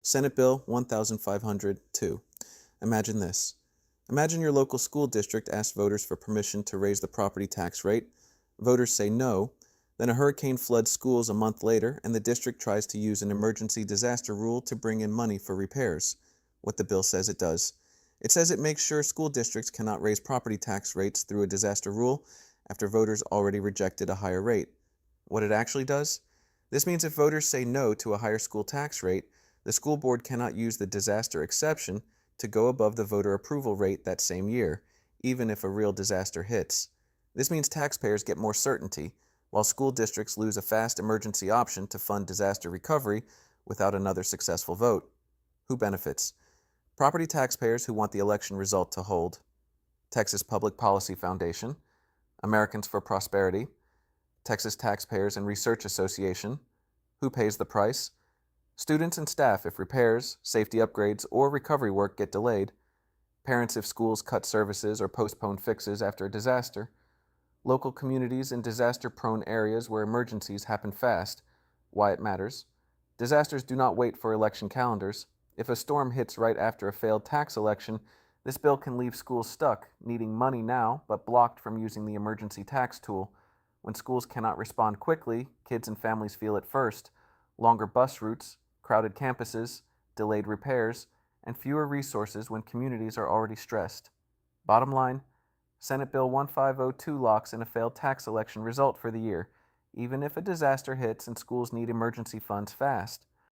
Senate Bill 1502. Imagine this. Imagine your local school district asks voters for permission to raise the property tax rate. Voters say no. Then a hurricane floods schools a month later, and the district tries to use an emergency disaster rule to bring in money for repairs. What the bill says it does. It says it makes sure school districts cannot raise property tax rates through a disaster rule after voters already rejected a higher rate. What it actually does? This means if voters say no to a higher school tax rate, the school board cannot use the disaster exception to go above the voter approval rate that same year, even if a real disaster hits. This means taxpayers get more certainty, while school districts lose a fast emergency option to fund disaster recovery without another successful vote. Who benefits? Property taxpayers who want the election result to hold, Texas Public Policy Foundation, Americans for Prosperity, Texas Taxpayers and Research Association. Who pays the price? Students and staff if repairs, safety upgrades, or recovery work get delayed. Parents if schools cut services or postpone fixes after a disaster. Local communities in disaster-prone areas where emergencies happen fast. Why it matters. Disasters do not wait for election calendars. If a storm hits right after a failed tax election, this bill can leave schools stuck, needing money now, but blocked from using the emergency tax tool. When schools cannot respond quickly, kids and families feel it first. Longer bus routes, crowded campuses, delayed repairs, and fewer resources when communities are already stressed. Bottom line, Senate Bill 1502 locks in a failed tax election result for the year, even if a disaster hits and schools need emergency funds fast.